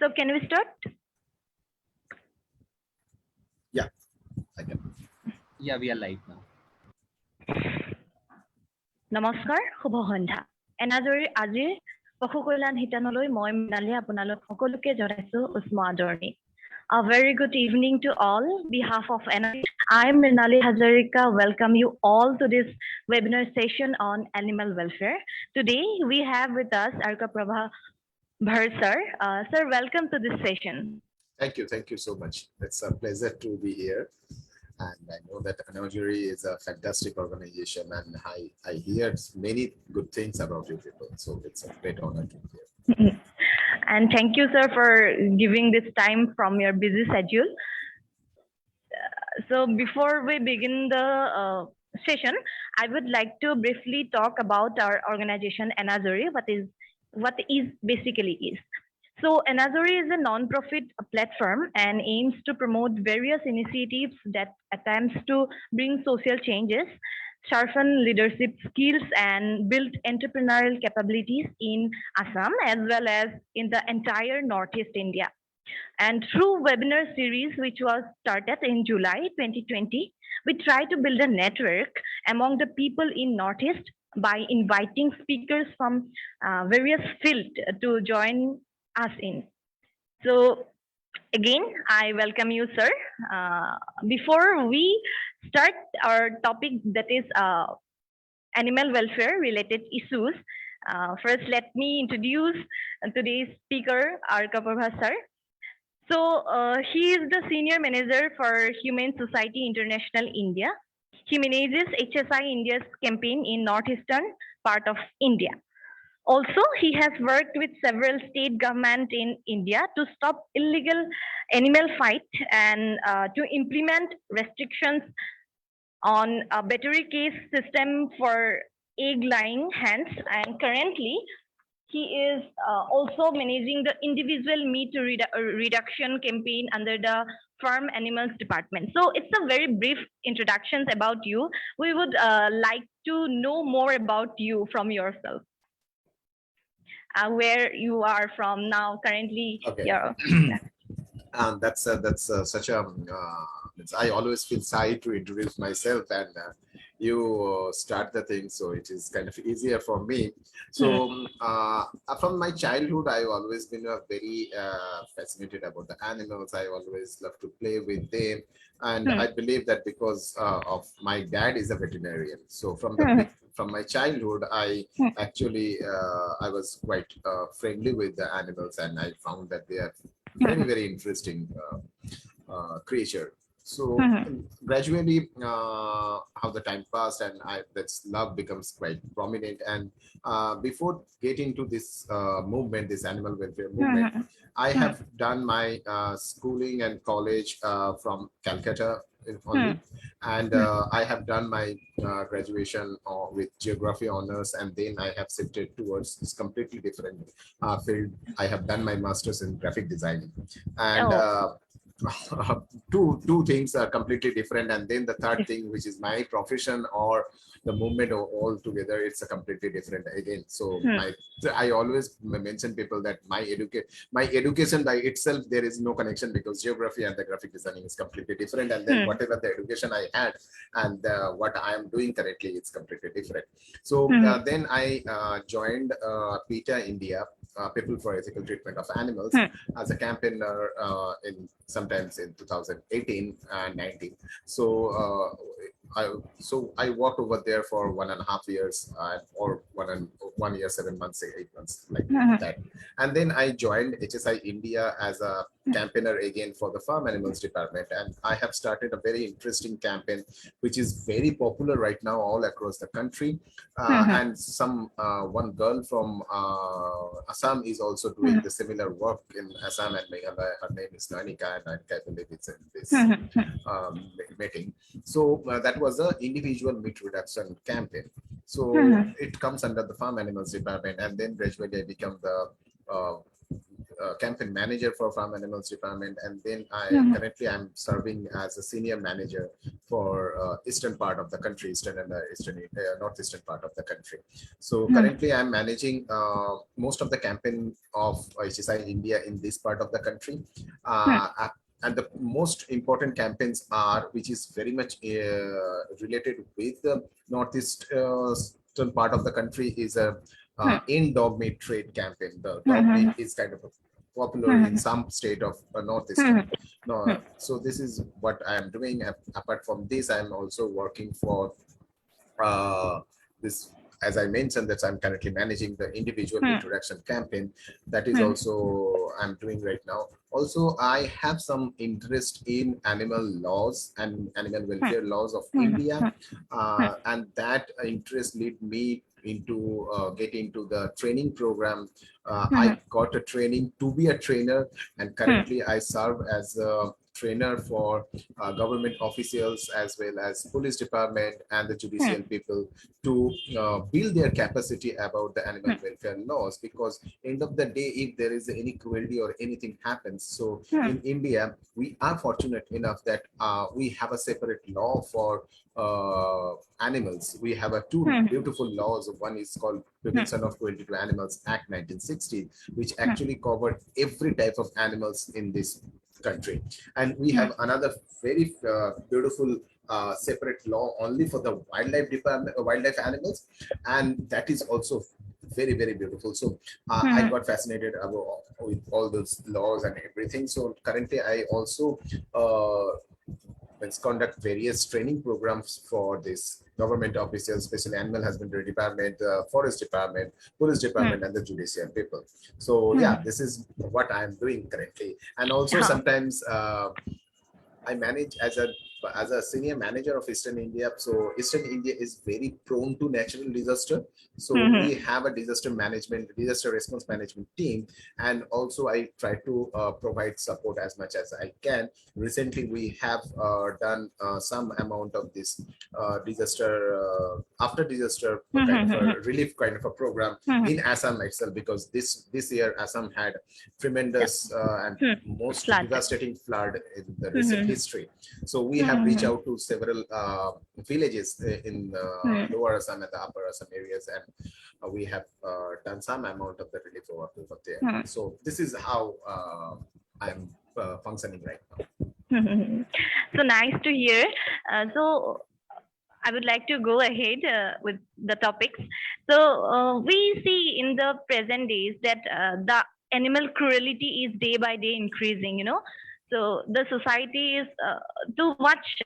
So can we start? Yeah, I can. Yeah, we are live now. নমস্কাৰ শুভ সন্ধ্যা এনাজৰি আজি পশু কল্যাণ হিতানলৈ মই মৃণালী আপোনালোক সকলোকে জনাইছো উষ্ম আদৰণি A very good evening to all. Behalf of NRI, I am Mrinali Hazarika. Welcome you all to this webinar session on animal welfare. Today we have with us Arkaprava Bhar sir. Sir, welcome to this session. Thank you so much. It's a pleasure to be here. And I know that Anajuri is a fantastic organization, and I hear many good things about you people. So it's a great honor to be here. And thank you, sir, for giving this time from your busy schedule. So before we begin the session, I would like to briefly talk about our organization, Anajuri, what is basically is. So Anajuri is a non-profit platform and aims to promote various initiatives that attempts to bring social changes, sharpen leadership skills, and build entrepreneurial capabilities in Assam as well as in the entire Northeast India. And through webinar series, which was started in July 2020, we try to build a network among the people in Northeast by inviting speakers from various fields to join us in. So again, I welcome you, sir. Before we start our topic, that is animal welfare related issues, first let me introduce today's speaker, Arkaprava sir. So he is the senior manager for Humane Society International India. He manages HSI India's campaign in northeastern part of India. Also, he has worked with several state governments in India to stop illegal animal fight and to implement restrictions on a battery case system for egg-laying hens. And currently, he is also managing the individual meat reduction campaign under the Farm Animals Department. So it's a very brief introductions about you. We would like to know more about you from yourself. Where you are from now, currently. Okay. Yeah. That's such a. I always feel shy to introduce myself, and you start the thing, so it is kind of easier for me. So from my childhood, I've always been very fascinated about the animals. I always love to play with them, and I believe that because of my dad is a veterinarian, so from my childhood, I actually I was quite friendly with the animals, and I found that they are very interesting creature. So gradually, how the time passed, and that love becomes quite prominent. And before getting to this movement, this animal welfare movement, I have done my schooling and college from Calcutta only, and I have done my graduation with geography honors, and then I have shifted towards this completely different field. I have done my master's in graphic designing, and two things are completely different, and then the third thing, which is my profession or the movement all together, it's a completely different again. So I always mention people that my education by itself, there is no connection, because geography and the graphic designing is completely different, and then whatever the education I had and what I am doing currently, it's completely different. So then I joined PETA India, People for Ethical Treatment of Animals, as a campaigner sometimes in 2018 and 19. So I worked over there for 1.5 years, or 1 year, 7 months, 8 months, like that. And then I joined HSI India as a campaigner again for the Farm Animals Department, and I have started a very interesting campaign, which is very popular right now all across the country. And one girl from Assam is also doing the similar work in Assam and Meghalaya. Her name is Nanika, and I believe it's in this meeting. So that was an individual meat reduction campaign. So it comes under the Farm Animals Department, and then gradually I become the campaign manager for Farm Animals Department, and then currently I'm serving as a senior manager for eastern part of the country, eastern and northeastern part of the country. So currently I'm managing most of the campaign of HSI India in this part of the country. And the most important campaigns are, which is very much related with the northeastern part of the country, is a in dog meat trade campaign. The dog meat is kind of popular in some state of northeast. No, so this is what I am doing. Apart from this, I am also working for this, as I mentioned, that I'm currently managing the individual introduction campaign. That is also I'm doing right now. Also, I have some interest in animal laws and animal welfare laws of India, and that interest lead me into getting into the training program. I got a training to be a trainer, and currently I serve as a trainer for government officials as well as police department and the judicial people to build their capacity about the animal welfare laws, because end of the day, if there is any cruelty or anything happens, so in India we are fortunate enough that we have a separate law for animals. We have a two beautiful laws. One is called Prevention of Cruelty to Animals Act 1960, which actually covered every type of animals in this country. And we have another very beautiful separate law only for the wildlife department, wildlife animals, and that is also very, very beautiful. So I got fascinated about with all those laws and everything. So currently I also let's conduct various training programs for this government officials, especially animal husbandry department, forest department, police department, and the judicial people. So yeah, this is what I am doing currently. And also sometimes I manage as a senior manager of Eastern India. So Eastern India is very prone to natural disaster. So we have a disaster response management team, and also I try to provide support as much as I can. Recently, we have done some amount of this after disaster kind of a relief kind of a program in Assam itself, because this year Assam had tremendous and most devastating flood in the recent history. So we have reached out to several villages in Lower Assam and the Upper Assam areas, and we have done some amount of the relief work over there. So this is how I'm functioning right now. So nice to hear. So I would like to go ahead with the topics. So we see in the present days that the animal cruelty is day by day increasing, you know. So the society is too much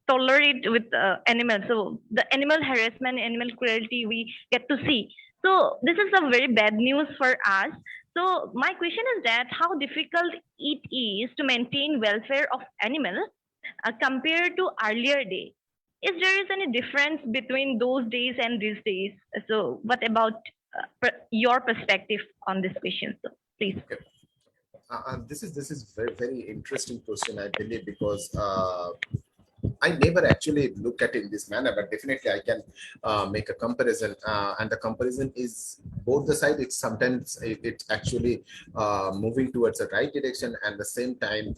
tolerate with animals. So the animal harassment, animal cruelty we get to see. So this is a very bad news for us. So my question is that how difficult it is to maintain welfare of animals compared to earlier day. Is there is any difference between those days and these days? So what about your perspective on this question? So please. Okay. This is very, very interesting question, I believe, because I never actually look at it in this manner, but definitely I can make a comparison, and the comparison is both the side. It's sometimes it's actually moving towards the right direction, and at the same time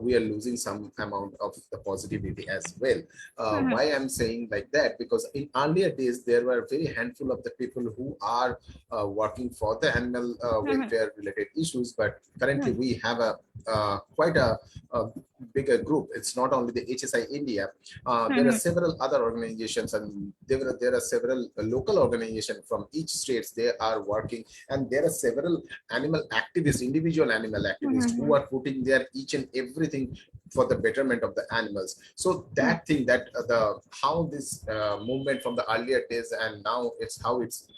we are losing some amount of the positivity as well. Why I'm saying like that? Because in earlier days there were very handful of the people who are working for the animal welfare related issues, but currently we have a quite a bigger group. It's not only the HSI India. There are several other organizations, and there are several local organizations from each states. They are working, and there are several animal activists, individual animal activists, who are putting their each and everything for the betterment of the animals. So that thing, that how this movement from the earlier days and now it's how it's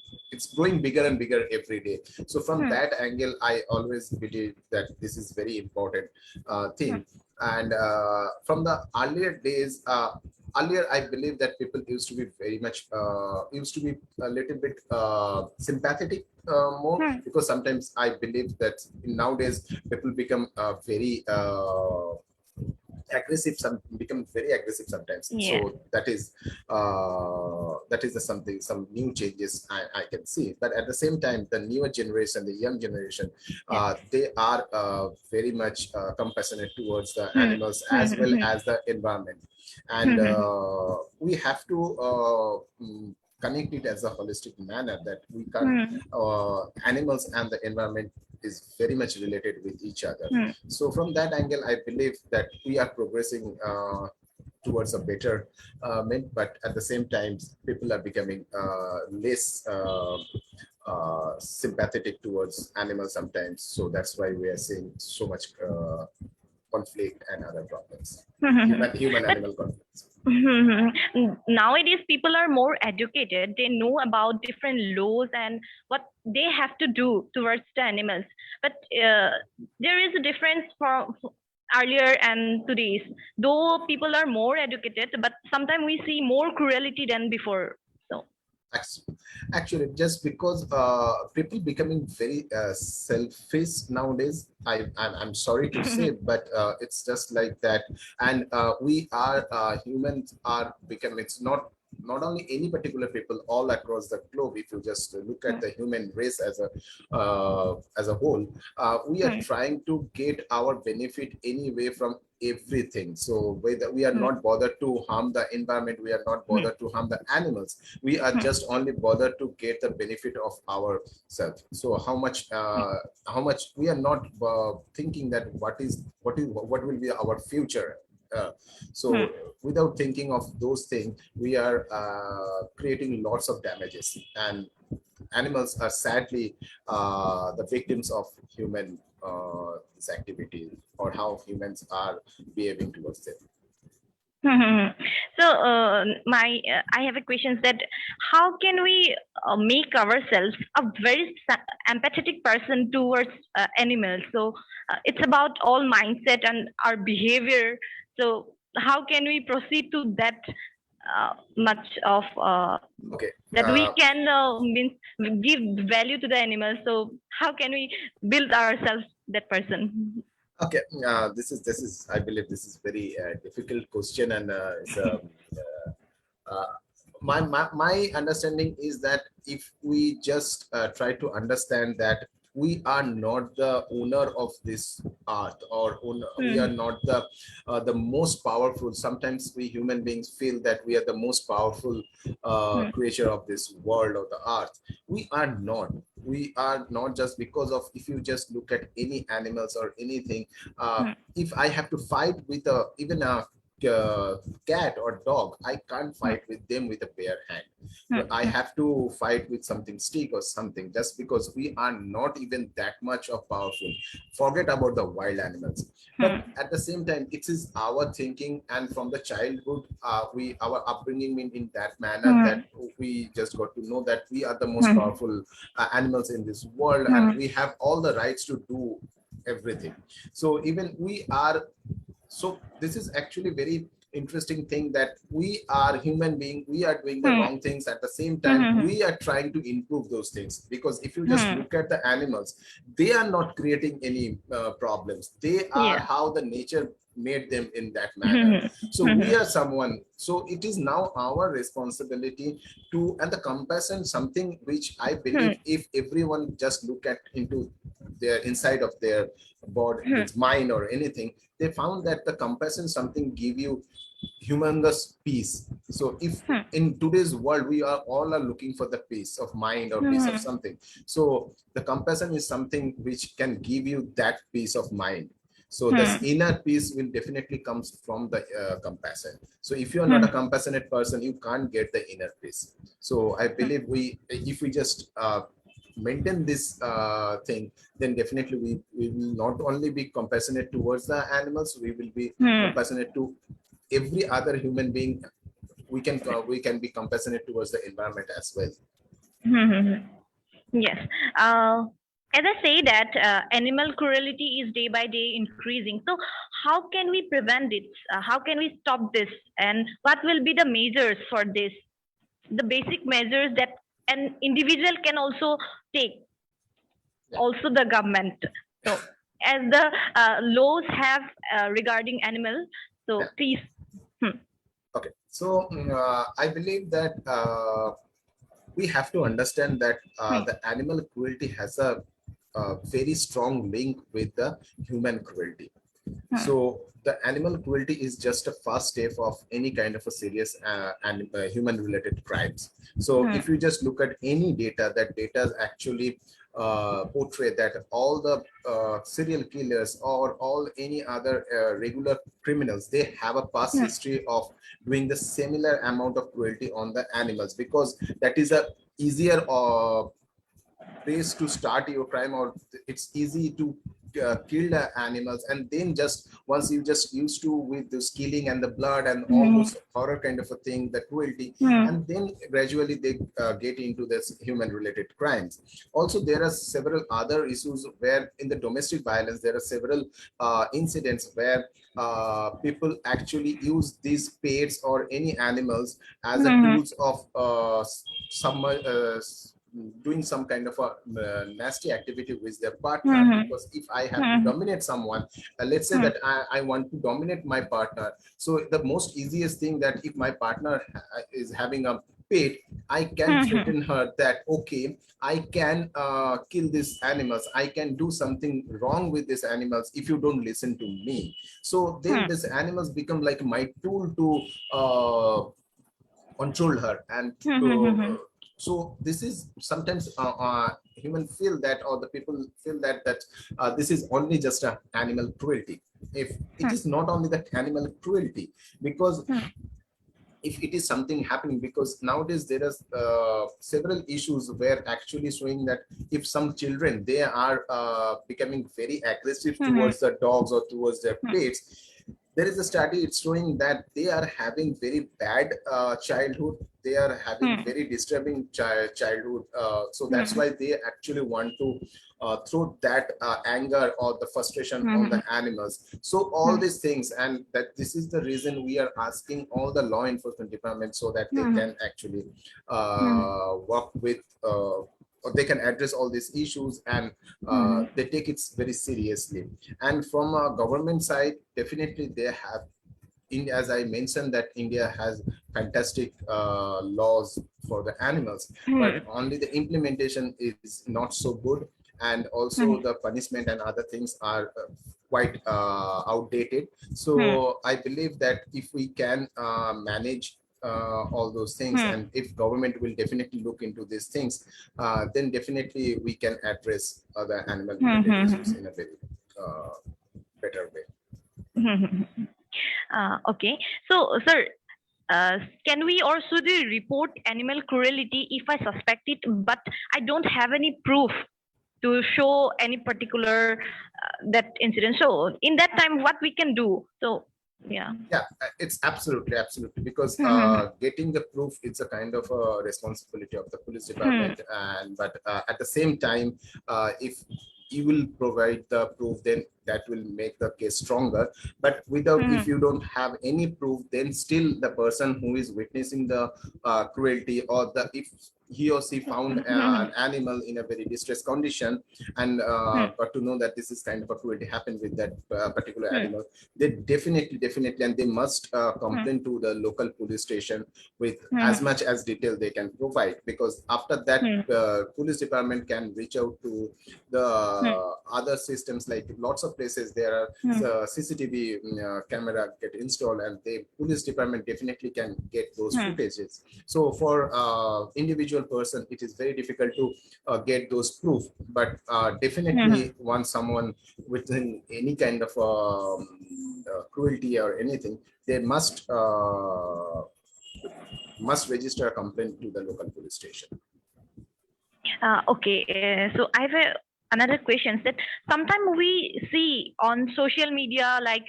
growing bigger and bigger every day. So from that angle, I always believe that this is very important thing. And from the earlier days, earlier I believe that people used to be very much used to be a little bit sympathetic more, because sometimes I believe that nowadays people become very aggressive, some become very aggressive sometimes. Yeah. So that is the something, some new changes I can see. But at the same time, the newer generation, the young generation, Yes. they are very much compassionate towards the Hmm. animals Hmm. as well Hmm. as the environment. And Hmm. we have to connect it as a holistic manner, that we can't Hmm. animals and the environment is very much related with each other. Hmm. So from that angle, I believe that we are progressing towards a better but at the same time, people are becoming less sympathetic towards animals sometimes. So that's why we are seeing so much conflict and other problems, Hmm. human But animal conflicts. nowadays people are more educated. They know about different laws and what they have to do towards the animals. But there is a difference from earlier and today's. Though people are more educated, but sometimes we see more cruelty than before. So. Actually, just because people becoming very selfish nowadays, I'm sorry to say, but it's just like that. And we are humans are becoming. It's not only any particular people all across the globe. If you just look at the human race as a whole, we are trying to get our benefit anyway from everything. So whether we are not bothered to harm the environment, we are not bothered to harm the animals, we are just only bothered to get the benefit of ourselves. So how much we are not thinking that what will be our future. So without thinking of those things, we are creating lots of damages, and animals are sadly the victims of human this activity, or how humans are behaving towards them. So my I have a question that how can we make ourselves a very empathetic person towards animals? So it's about all mindset and our behavior. So how can we proceed to that much of Okay. that we can means give value to the animals? So how can we build ourselves that person? Okay, this is I believe this is very difficult question, and it's uh, my understanding is that if we just try to understand that we are not the owner of this earth, or we are not the most powerful. Sometimes we human beings feel that we are the most powerful creature of this world, of the earth. We are not just because of, if you just look at any animals or anything, if I have to fight with even a cat or dog, I can't fight with them with a bare hand. Well, I have to fight with something stick or something, just because we are not even that much of powerful. Forget about the wild animals. But at the same time, it is our thinking, and from the childhood, we our upbringing in that manner, that we just got to know that we are the most powerful animals in this world, and we have all the rights to do everything. So even we are, so this is actually very interesting thing, that we are human being, we are doing the wrong things, at the same time we are trying to improve those things. Because if you just look at the animals, they are not creating any problems. They are Yeah. how the nature made them in that manner. So we are someone, so it is now our responsibility to, and the compassion, something which I believe if everyone just look at into their inside of their body, its mind or anything, they found that the compassion something give you humongous peace. So if in today's world we are all are looking for the peace of mind or peace of something, so the compassion is something which can give you that peace of mind. So this inner peace will definitely comes from the compassion. So if you are not a compassionate person, you can't get the inner peace. So I believe if we just maintain this thing, then definitely we will not only be compassionate towards the animals, we will be compassionate to every other human being. We can be compassionate towards the environment as well. Yes. Uh, as I say that animal cruelty is day by day increasing. So how can we prevent it? How can we stop this? And what will be the measures for this? The basic measures that an individual can also take, Yeah. also the government. So as the laws have regarding animals, So Yeah. please. Okay. So I believe that we have to understand that the animal cruelty has a very strong link with the human cruelty. So the animal cruelty is just a first step of any kind of a serious and human related crimes. So if you just look at any data, that data actually portray that all the serial killers or all any other regular criminals, they have a past history of doing the similar amount of cruelty on the animals, because that is a easier place to start your crime, or it's easy to kill the animals, and then just once you just used to with this killing and the blood and all those horror kind of a thing, the cruelty, and then gradually they get into this human related crimes. Also there are several other issues where in the domestic violence there are several incidents where people actually use these pets or any animals as a tools of some doing some kind of a nasty activity with their partner. Because if I have to dominate someone, let's say that I want to dominate my partner, so the most easiest thing that if my partner is having a pet, I can threaten her that okay, I can kill these animals, I can do something wrong with these animals if you don't listen to me. So then these animals become like my tool to control her, and so this is sometimes human feel that, or the people feel that this is only just an animal cruelty. If it is not only that animal cruelty, because if it is something happening, because nowadays there are several issues where actually showing that if some children, they are becoming very aggressive towards the dogs or towards their pets, there is a study, it's showing that they are having very bad childhood, they are having very disturbing childhood, so that's why they actually want to throw that anger or the frustration on the animals. So all these things, and that this is the reason we are asking all the law enforcement departments so that they can actually work with or they can address all these issues, and they take it very seriously. And from a government side, definitely they have, as I mentioned, that India has fantastic laws for the animals, but only the implementation is not so good, and also the punishment and other things are quite outdated. So I believe that if we can manage all those things, and if government will definitely look into these things, then definitely we can address the animal related issues in a very better way. Okay. So, sir, can we or should we report animal cruelty if I suspect it, but I don't have any proof to show any particular that incident? So, in that time, what we can do? So, yeah. Yeah, it's absolutely, because getting the proof, it's a kind of a responsibility of the police department, and but at the same time, if you will provide the proof, then that will make the case stronger. But without, if you don't have any proof, then still the person who is witnessing the cruelty, or the if he or she found an animal in a very distressed condition, and got to know that this is kind of a cruelty happened with that particular animal, they definitely, and they must complain to the local police station with as much as detail they can provide, because after that police department can reach out to the other systems. Like lots of places there are CCTV camera get installed, and the police department definitely can get those footages. So for individual person, it is very difficult to get those proof, but definitely once someone within any kind of cruelty or anything, they must register a complaint to the local police station. Okay. So I have another question. That sometimes we see on social media, like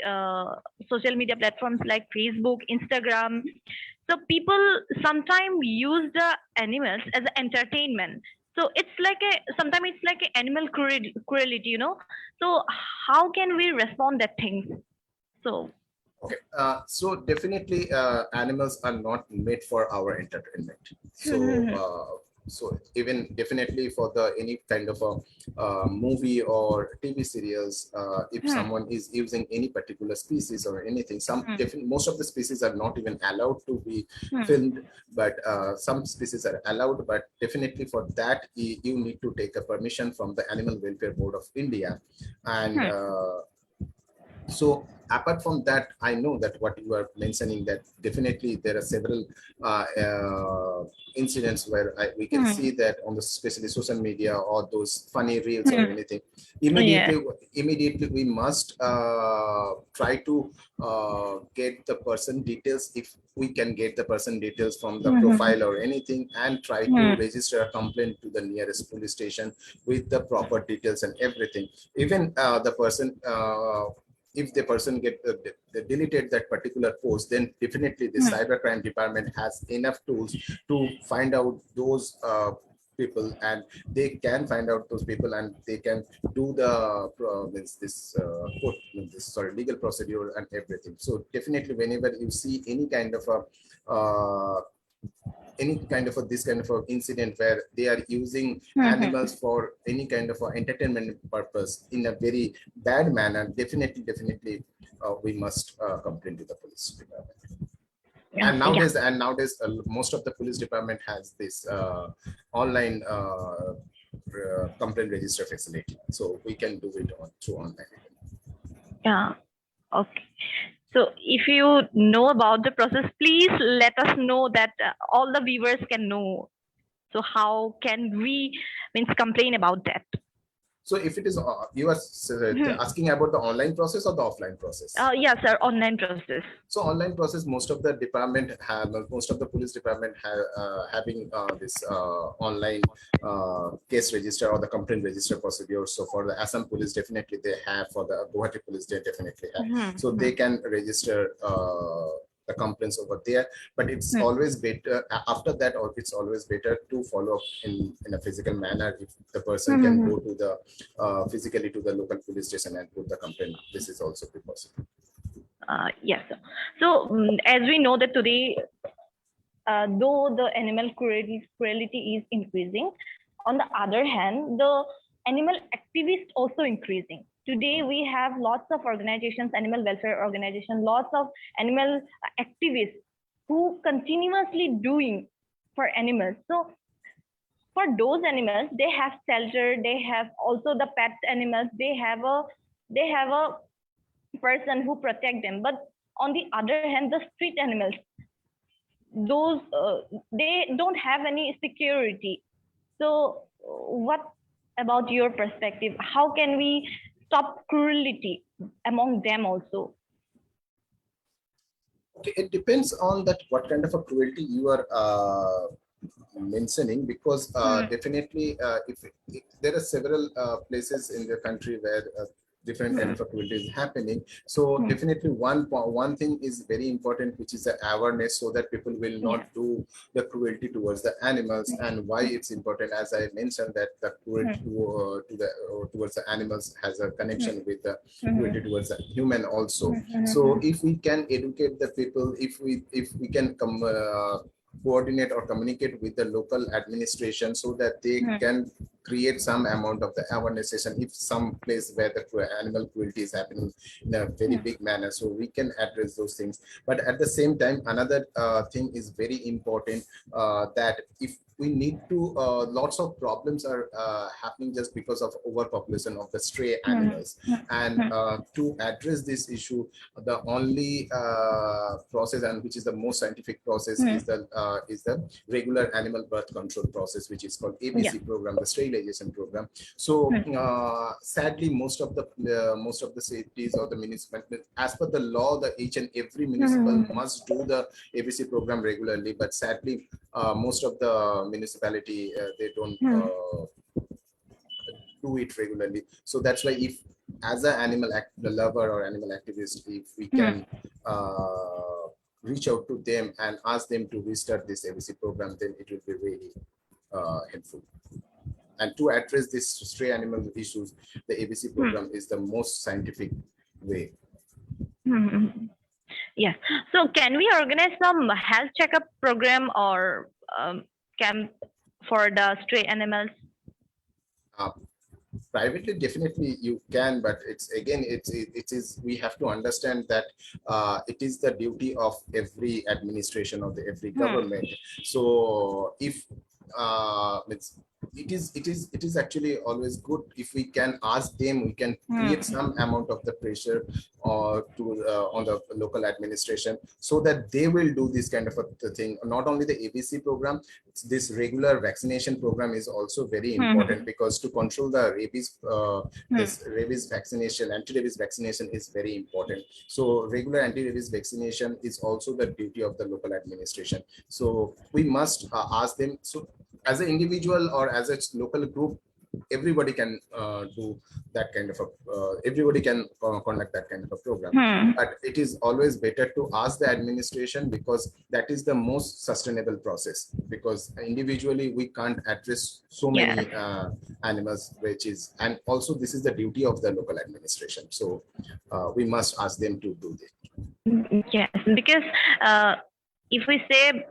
social media platforms like Facebook, Instagram. So people sometimes use the animals as entertainment. So it's like sometimes it's like animal cruelty, So how can we respond that thing? So. Okay, so definitely animals are not made for our entertainment. So So even definitely for the any kind of a movie or TV serials, if someone is using any particular species or anything, most of the species are not even allowed to be filmed, but some species are allowed. But definitely for that, you need to take a permission from the Animal Welfare Board of India, and so apart from that, I know that what you are mentioning, that definitely there are several incidents where we can see that on the especially social media or those funny reels or anything. Yeah. Immediately we must try to get the person details, if we can get the person details from the profile or anything, and try to register a complaint to the nearest police station with the proper details and everything. Even the person if the person get deleted that particular post, then definitely the cybercrime department has enough tools to find out those people, and they can find out those people, and they can do the legal procedure and everything. So definitely whenever you see any kind of a this kind of a incident where they are using animals for any kind of a entertainment purpose in a very bad manner, definitely we must complain to the police department. And nowadays most of the police department has this online complaint register facility, so we can do it through online. Yeah. Okay. So if you know about the process, please let us know, that all the viewers can know. So how can we complain about that? So if it is, you are asking about the online process or the offline process? Yes, sir, online process. So online process, most of the police department having this online case register or the complaint register procedure. So for the Assam police, definitely they have. For the Guwahati police, they definitely have. So they can register the complaints over there, but it's always better after that, or it's always better to follow up in a physical manner. If the person can go to the physically to the local police station and put the complaint, this is also possible. Yes. So as we know that today, though the animal cruelty is increasing, on the other hand, the animal activists also increasing. Today we have lots of organizations, animal welfare organizations, lots of animal activists who continuously doing for animals. So for those animals, they have shelter, they have also the pet animals, they have a person who protect them. But on the other hand, the street animals, those they don't have any security. So what about your perspective? How can we stop cruelty among them also? Okay, it depends on that what kind of a cruelty you are mentioning, because definitely if there are several places in the country where different kind of cruelty is happening. So definitely one thing is very important, which is the awareness, so that people will not do the cruelty towards the animals. And why it's important, as I mentioned, that the cruelty towards the animals has a connection with the cruelty towards the human also. So if we can educate the people, if we can coordinate or communicate with the local administration, so that they can create some amount of the awareness session if some place where the animal cruelty is happening in a very big manner, so we can address those things. But at the same time, another thing is very important, that if we need to lots of problems are happening just because of overpopulation of the stray animals. And to address this issue, the only process, and which is the most scientific process, is the regular animal birth control process, which is called ABC program, the sterilization program. So sadly, most of the cities or the municipalities, as per the law, the each and every municipal must do the ABC program regularly. But sadly, most of the municipality they don't do it regularly. So that's why, if as an animal lover or animal activist, if we can reach out to them and ask them to restart this ABC program, then it will be really helpful. And to address this stray animal issues, the ABC program is the most scientific way. Yes. So can we organize some health checkup program or camp for the stray animals? Uh, Privately, definitely you can, but it's again, it is, we have to understand that it is the duty of every administration of the every government. So if it's, it is actually always good if we can ask them, we can create some amount of the pressure or to on the local administration, so that they will do this kind of a thing. Not only the ABC program, this regular vaccination program is also very important, because to control the rabies, this rabies vaccination, anti-rabies vaccination is very important. So regular anti-rabies vaccination is also the duty of the local administration. So we must ask them. So as an individual or as a local group, everybody can do that kind of a, everybody can conduct that kind of a program. But it is always better to ask the administration, because that is the most sustainable process, because individually we can't address so Yes. many animals, which is, and also this is the duty of the local administration. So we must ask them to do this. Yes, because if we say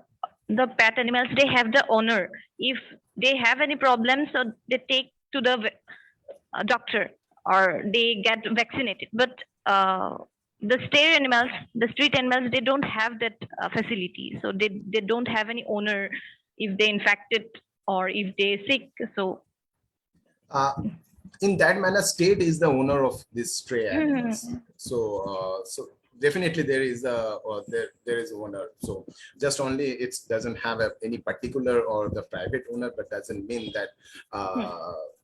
the pet animals, they have the owner. If they have any problem, so they take to the doctor or they get vaccinated. But the stray animals, the street animals, they don't have that facility. So they don't have any owner if they infected or if they sick. So in that manner, state is the owner of these stray animals. So so definitely there is a, or there is a owner. So just only it doesn't have any particular or the private owner, but doesn't mean that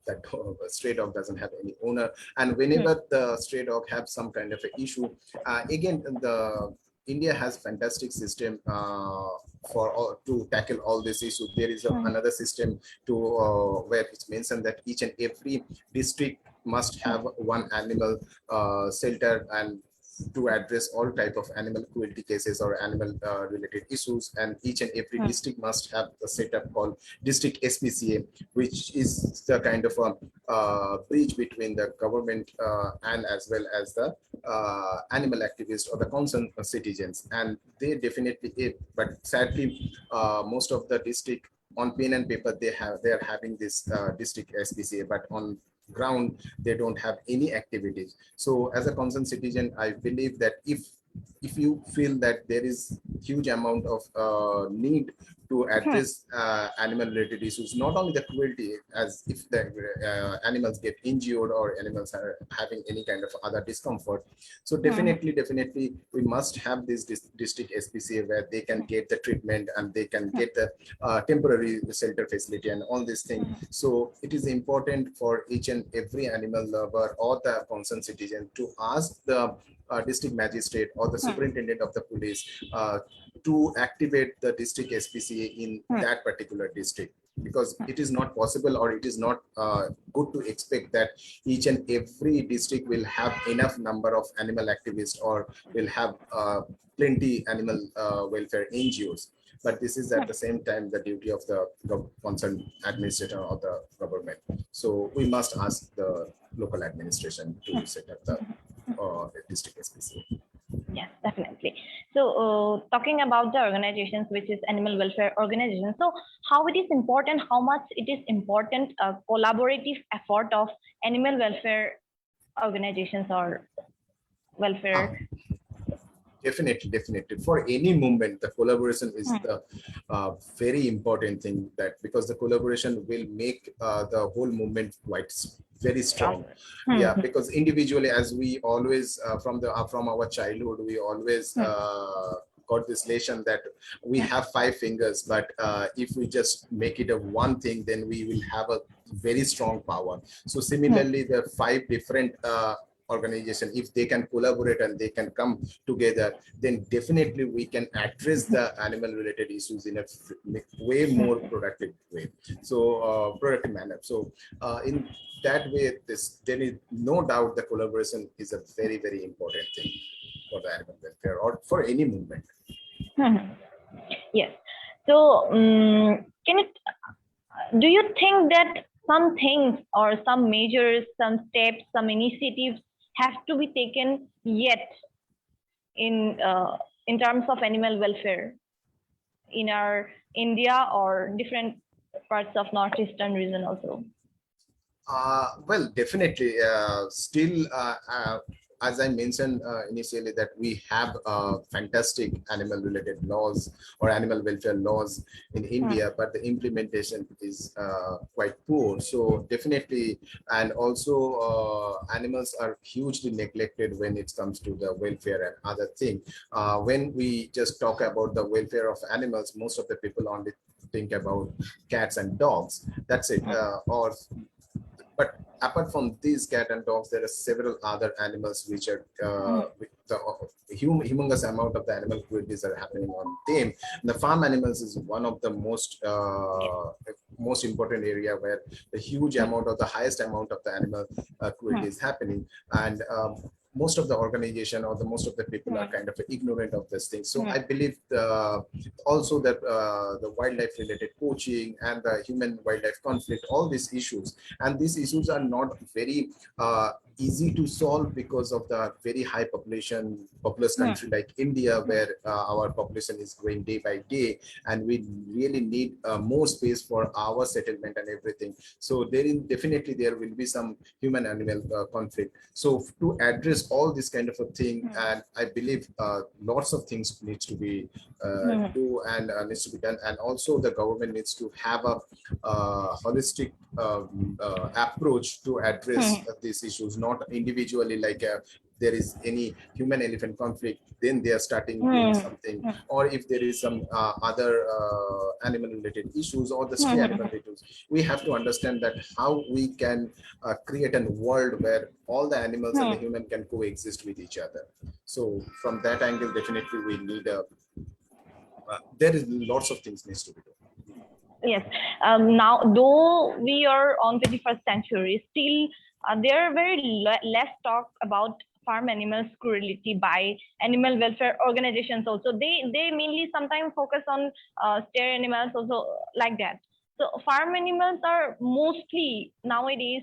that stray dog doesn't have any owner. And whenever the stray dog have some kind of an issue, again, the India has fantastic system for all, to tackle all these issues. There is another system to where it's mentioned that each and every district must have one animal shelter, and to address all type of animal cruelty cases or animal related issues. And each and every district must have a setup called district SPCA, which is the kind of a bridge between the government and as well as the animal activists or the concerned citizens. And they definitely, but sadly most of the district on pen and paper, they are having this district SPCA, but on ground they don't have any activities. So as a concerned citizen, I believe that if you feel that there is huge amount of need to address animal related issues, not only the cruelty, as if the animals get injured or animals are having any kind of other discomfort. So definitely we must have this district SPCA where they can get the treatment and they can get the temporary shelter facility and all these things. So it is important for each and every animal lover or the concerned citizen to ask the district magistrate or the superintendent of the police to activate the district SPCA in that particular district, because it is not possible, or it is not good to expect that each and every district will have enough number of animal activists or will have plenty animal welfare NGOs. But this is at the same time the duty of the concerned administrator or the government. So we must ask the local administration to set up the district SPCA. Yes, definitely. So talking about the organizations, which is animal welfare organizations, so how it is important, how much it is important collaborative effort of animal welfare organizations or welfare. Definitely. For any movement, the collaboration is the very important thing, that because the collaboration will make the whole movement quite very strong. Yeah, because individually, as we always from our childhood, we always got this lesson that we have 5 fingers, but if we just make it a one thing, then we will have a very strong power. So similarly, the 5 different organization, if they can collaborate and they can come together, then definitely we can address the animal related issues in a way more productive way, so productive manner. So in that way, there is no doubt the collaboration is a very, very important thing for the animal welfare or for any movement. Yes. So do you think that some things or some measures, some steps, some initiatives have to be taken yet in terms of animal welfare in our India or different parts of northeastern region also? Well, definitely. Still, as I mentioned initially, that we have fantastic animal-related laws or animal welfare laws in India, but the implementation is quite poor. So definitely, and also animals are hugely neglected when it comes to the welfare and other thing. When we just talk about the welfare of animals, most of the people only think about cats and dogs. That's it. Or but apart from these cat and dogs, there are several other animals which are with the humongous amount of the animal cruelties are happening on them. The farm animals is one of the most important area where the huge amount of the highest amount of the animal cruelty is happening, and most of the organization or the most of the people are kind of ignorant of this thing. So I believe also that the wildlife related poaching and the human wildlife conflict, all these issues, and these issues are not very easy to solve because of the very high populous country like India, where our population is growing day by day, and we really need more space for our settlement and everything. So definitely there will be some human animal conflict. So to address all this kind of a thing, and I believe lots of things needs to be do and needs to be done, and also the government needs to have a holistic approach to address these issues, not individually like there is any human elephant conflict, then they are starting doing something, or if there is some other animal related issues or the stray animal issues, we have to understand that how we can create a world where all the animals and the human can coexist with each other. So from that angle, definitely we need a there is lots of things needs to be done. Yes. Now, though we are on 21st century, still there are very less talk about farm animals cruelty by animal welfare organizations. Also, they mainly sometimes focus on stray animals, also like that. So farm animals are mostly nowadays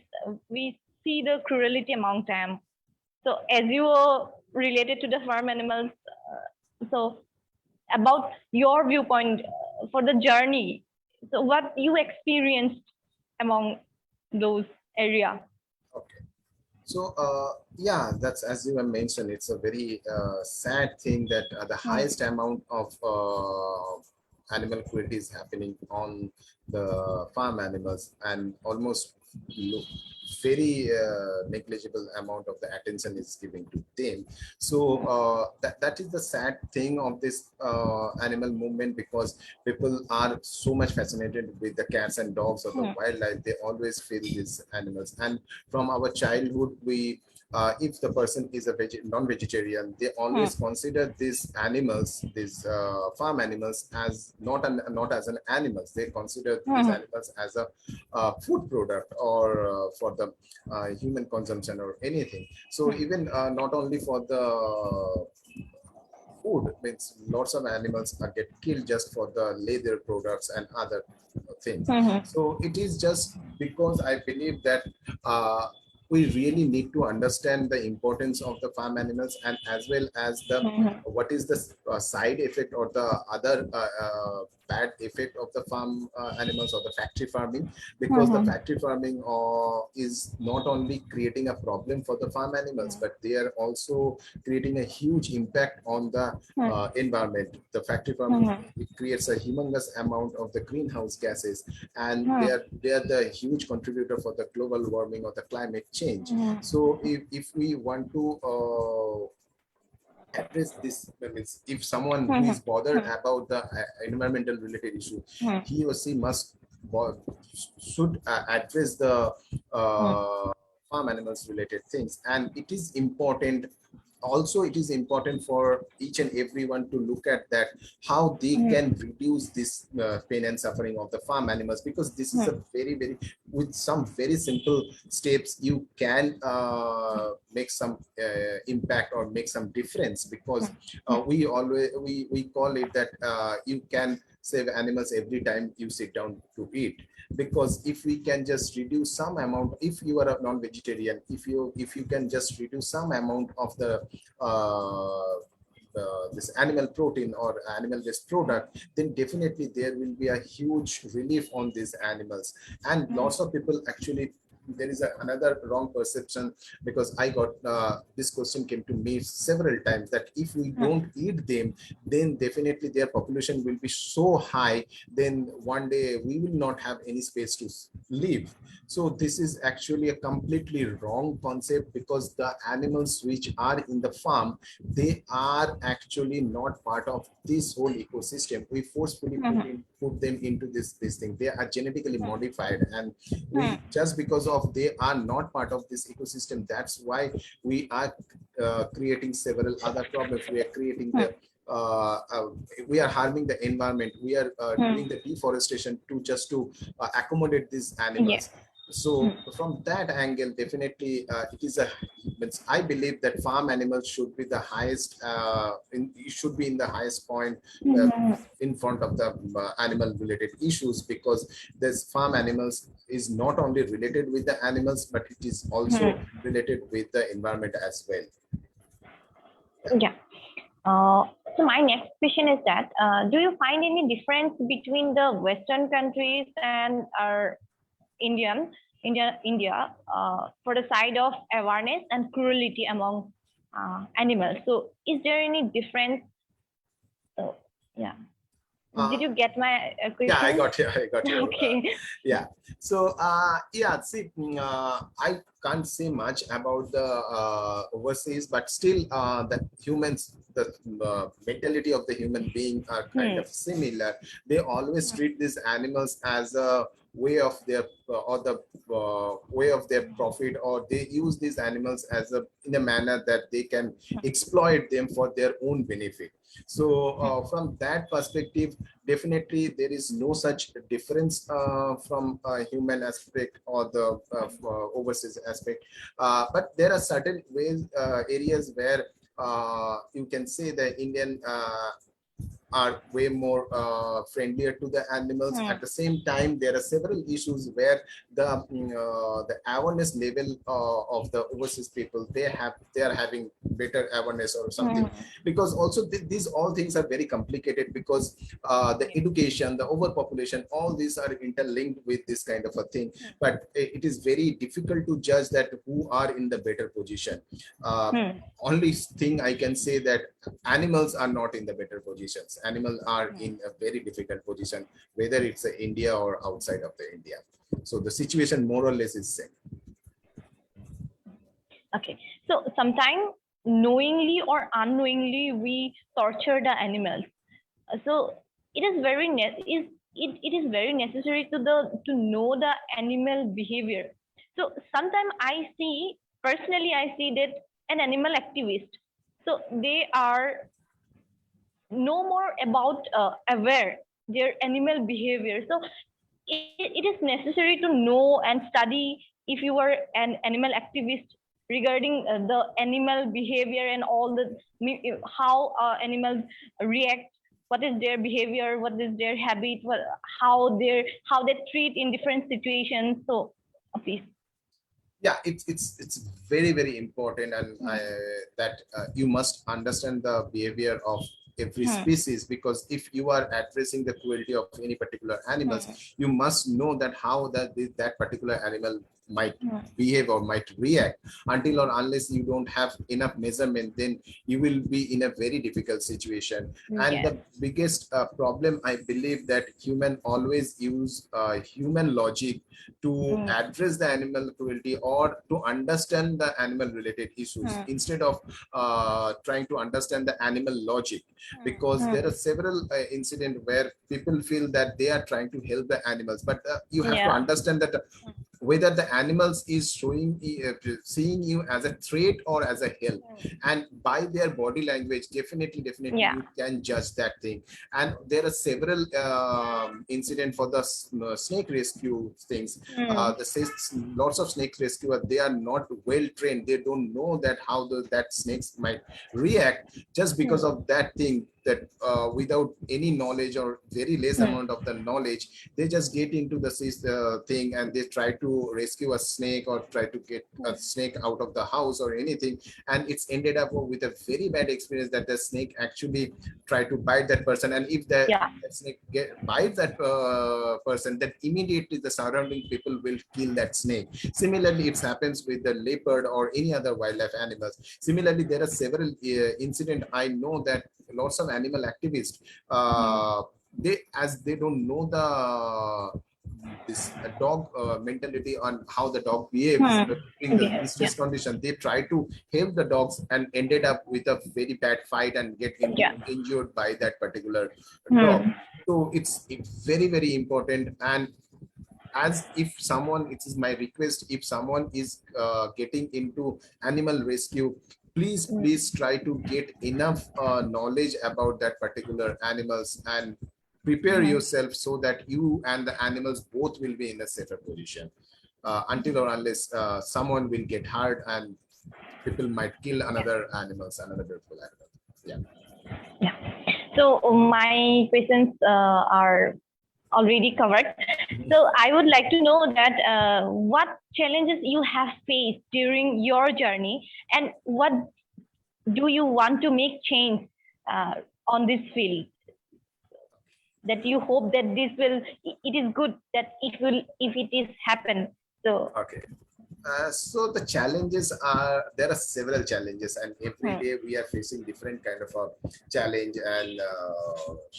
we see the cruelty among them. So as you are related to the farm animals, so about your viewpoint for the journey, so what you experienced among those area? Okay. So yeah, that's as you have mentioned, it's a very sad thing that the highest amount of animal cruelty is happening on the farm animals, and almost very negligible amount of the attention is given to them. So that is the sad thing of this animal movement, because people are so much fascinated with the cats and dogs or the wildlife. They always feel these animals, and from our childhood we if the person is a non-vegetarian, they always consider these animals, these farm animals, as not as an animals. They consider these animals as a food product, or for the human consumption or anything. So even not only for the food, means lots of animals are get killed just for the leather products and other things. So it is just because I believe that we really need to understand the importance of the farm animals, and as well as the what is the side effect or the other bad effect of the farm animals or the factory farming, because the factory farming is not only creating a problem for the farm animals, but they are also creating a huge impact on the environment. The factory farming, it creates a humongous amount of the greenhouse gases, and they are the huge contributor for the global warming or the climate change. So if we want to address this, means if someone who is bothered about the environmental related issue, he or she should address the farm animals related things. And it is important, also it is important for each and everyone to look at that, how they can reduce this pain and suffering of the farm animals, because this is a very with some very simple steps you can make some impact or make some difference. Because we call it that you can save animals every time you sit down to eat. Because if we can just reduce some amount, if you are a non-vegetarian, if you can just reduce some amount of the this animal protein or animal-based product, then definitely there will be a huge relief on these animals. And lots of people actually, there is another wrong perception, because I got this question came to me several times, that if we don't eat them, then definitely their population will be so high, then one day we will not have any space to live. So this is actually a completely wrong concept, because the animals which are in the farm, they are actually not part of this whole ecosystem. We forcefully put them into this thing. They are genetically modified, and we, just because of they are not part of this ecosystem, that's why we are creating several other problems. We are creating the we are harming the environment. We are doing the deforestation to just to accommodate these animals. So from that angle, definitely it is a, I believe that farm animals should be the highest, should be in the highest point in front of the animal related issues, because this farm animals is not only related with the animals, but it is also related with the environment as well. Yeah. So my next question is that, do you find any difference between the Western countries and our India, for the side of awareness and cruelty among animals? So is there any difference? So yeah. Did you get my question? Yeah, I got you. I got you. Okay. Yeah. So yeah, see, I can't say much about the overseas, but still, the humans, the mentality of the human being are kind of similar. They always treat these animals as a way of their or the way of their profit, or they use these animals as a in a manner that they can exploit them for their own benefit. So from that perspective, definitely there is no such difference from human aspect or the overseas aspect, but there are certain ways areas where you can say the Indian are way more friendlier to the animals. At the same time, there are several issues where the awareness level of the overseas people, they are having better awareness or something, because also these all things are very complicated, because the education, the overpopulation, all these are interlinked with this kind of a thing. But it is very difficult to judge that who are in the better position. Only thing I can say that animals are not in the better positions. Animals are in a very difficult position, whether it's India or outside of the India. So the situation more or less is same. Okay. So sometimes knowingly or unknowingly we torture the animals. So it is very it is very necessary to know the animal behavior. So sometimes personally I see that an animal activist, so they are no more about aware their animal behavior. So it is necessary to know and study if you are an animal activist regarding the animal behavior and all the how animals react, what is their behavior, what is their habit, how they treat in different situations. So please. Yeah, it's very, very important, and that you must understand the behavior of every species, because if you are addressing the cruelty of any particular animals, you must know that how that particular animal might behave or might react. Until or unless you don't have enough measurement, then you will be in a very difficult situation. And the biggest problem, I believe, that human always use human logic to address the animal cruelty or to understand the animal related issues, instead of trying to understand the animal logic, because there are several incidents where people feel that they are trying to help the animals, but you have to understand that whether the animals is seeing you as a threat or as a help, and by their body language, definitely you can judge that thing. And there are several incidents for the snake rescue things. Lots of snake rescuers, they are not well trained. They don't know that how that snakes might react. Just because of that thing, that without any knowledge or very less amount of the knowledge, they just get into the thing and they try to rescue a snake or try to get a snake out of the house or anything, and it's ended up with a very bad experience that the snake actually try to bite that person, and if Yeah. that snake bites that person, then immediately the surrounding people will kill that snake. Similarly, it happens with the leopard or any other wildlife animals. Similarly, there are several incidents. I know that lots of animal activists, they, as they don't know the this dog mentality on how the dog behaves in the Yes. Yeah. stress condition, they try to help the dogs and ended up with a very bad fight and get Yeah. injured by that particular dog. Hmm. So it's very very important. And as if someone, it is my request, if someone is getting into animal rescue, please try to get enough knowledge about that particular animals and prepare Hmm. yourself so that you and the animals both will be in a safer position, until or unless someone will get hurt and people might kill another animals, another beautiful animal. Yeah. Yeah. So my questions are already covered. So I would like to know that what challenges you have faced during your journey, and what do you want to make change on this field? That you hope that this will, it is good that it will, if it is happen. So Okay. So the challenges are, there are several challenges, and every day we are facing different kind of a challenge. And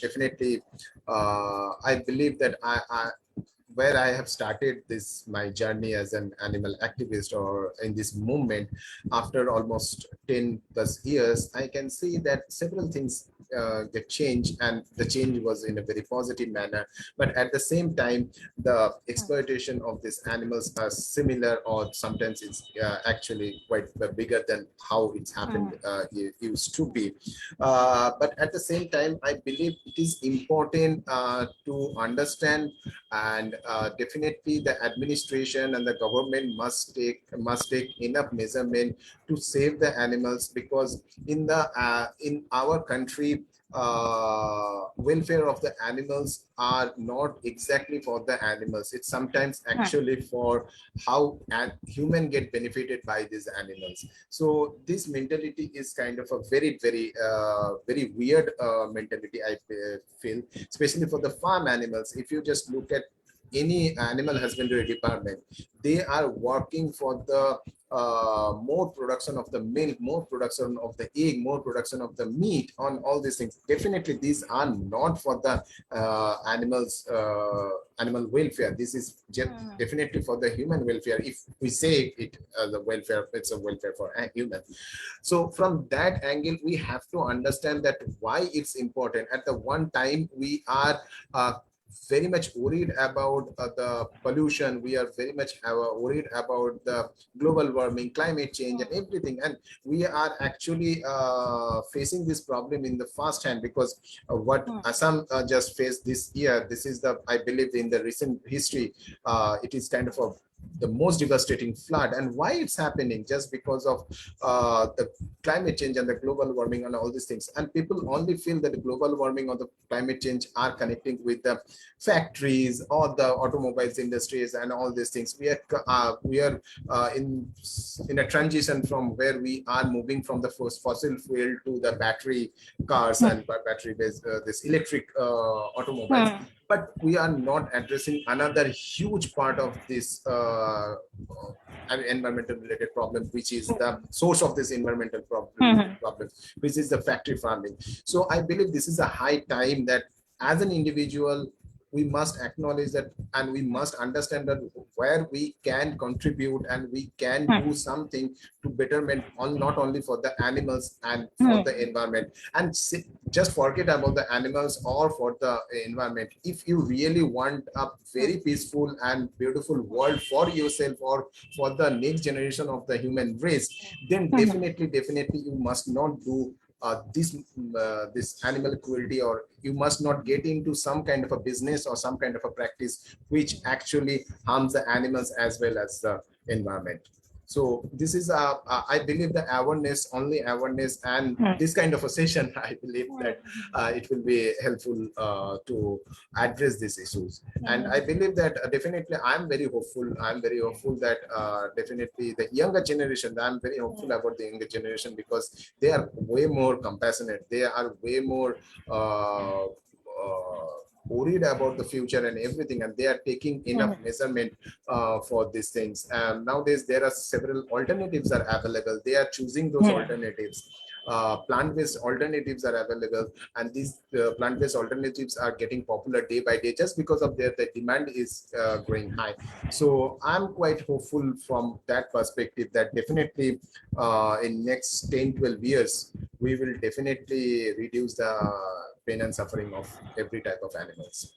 definitely, I believe that where I have started this my journey as an animal activist or in this movement after almost 10 plus years, I can see that several things get changed, and the change was in a very positive manner. But at the same time, the exploitation of these animals are similar, or sometimes it's actually quite bigger than how it's happened it used to be. But at the same time, I believe it is important to understand, and definitely the administration and the government must take enough measurement to save the animals, because in our country, welfare of the animals are not exactly for the animals. It's sometimes actually for how human get benefited by these animals. So this mentality is kind of a very very weird mentality, I feel, especially for the farm animals. If you just look at any animal husbandry department, they are working for the more production of the milk, more production of the egg, more production of the meat, on all these things. Definitely these are not for the animal welfare. This is definitely for the human welfare. If we say it the welfare, it's a welfare for a human. So from that angle, we have to understand that why it's important. At the one time, we are very much worried about the pollution. We are very much worried about the global warming, climate change, and everything. And we are actually facing this problem in the first hand, because what Assam just faced this year, this is the, I believe, in the recent history, it is kind of the most devastating flood. And why it's happening? Just because of the climate change and the global warming and all these things. And people only feel that the global warming or the climate change are connecting with the factories or the automobiles industries and all these things. We are in a transition from where we are moving from the first fossil fuel to the battery cars and battery based this electric automobiles. But we are not addressing another huge part of this environmental related problem, which is the source of this environmental problem, which is the factory farming. So I believe this is a high time that as an individual, we must acknowledge that, and we must understand that where we can contribute and we can do something to betterment on, not only for the animals and for the environment. And just forget about the animals or for the environment. If you really want a very peaceful and beautiful world for yourself or for the next generation of the human race, then definitely you must not do this animal cruelty, or you must not get into some kind of a business or some kind of a practice which actually harms the animals as well as the environment. So this is I believe the awareness, only awareness, and this kind of a session, I believe that it will be helpful to address these issues. And I believe that definitely I'm very hopeful. I'm very hopeful that definitely the younger generation, I'm very hopeful about the younger generation, because they are way more compassionate. They are way more worried about the future and everything, and they are taking enough measurement for these things. And nowadays there are several alternatives are available. They are choosing those alternatives. Plant-based alternatives are available, and these plant-based alternatives are getting popular day by day, just because of the demand is growing high. So I'm quite hopeful from that perspective that definitely in next 10-12 years we will definitely reduce the pain and suffering of every type of animals.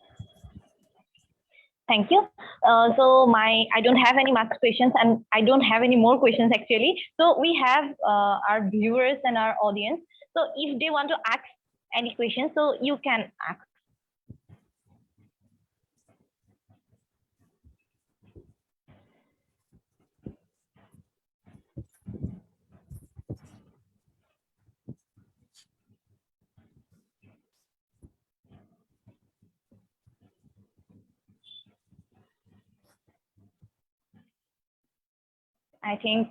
Thank you. So I don't have any much questions, and I don't have any more questions actually. So we have our viewers and our audience. So if they want to ask any questions, so you can ask. I think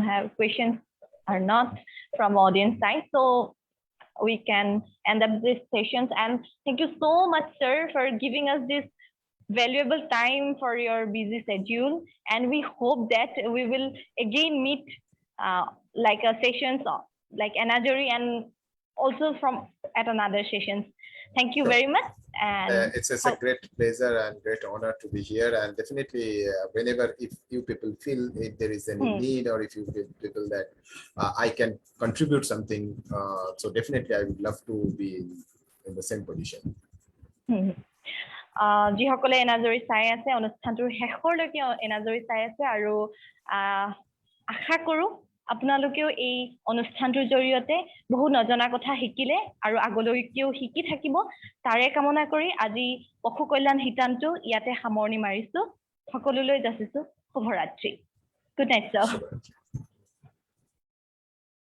have questions are not from audience side, so we can end up this sessions. And thank you so much, sir, for giving us this valuable time for your busy schedule. And we hope that we will again meet like a sessions like Anajori, and also from at another sessions. Thank you very much. And it's a great pleasure and great honor to be here. And definitely whenever, if you people feel if there is any need, or if you people that I can contribute something, so definitely I would love to be in the same position. যিসকলে এনাজৰি চাই আছে, অনুষ্ঠানটোৰ শেষৰলৈকে এনাজৰি চাই আছে, আৰু আশা কৰোঁ আপোনালোকেও এই অনুষ্ঠানটোৰ জৰিয়তে বহু নজনা কথা শিকিলে আৰু আগলৈকেও শিকি থাকিব। তাৰে কামনা কৰি আজি পশু কল্যাণ হিতান্তু ইয়াতে সামৰণি মাৰিছো। সকলোলৈ যাচিছো শুভৰাত্ৰি। Good night sir.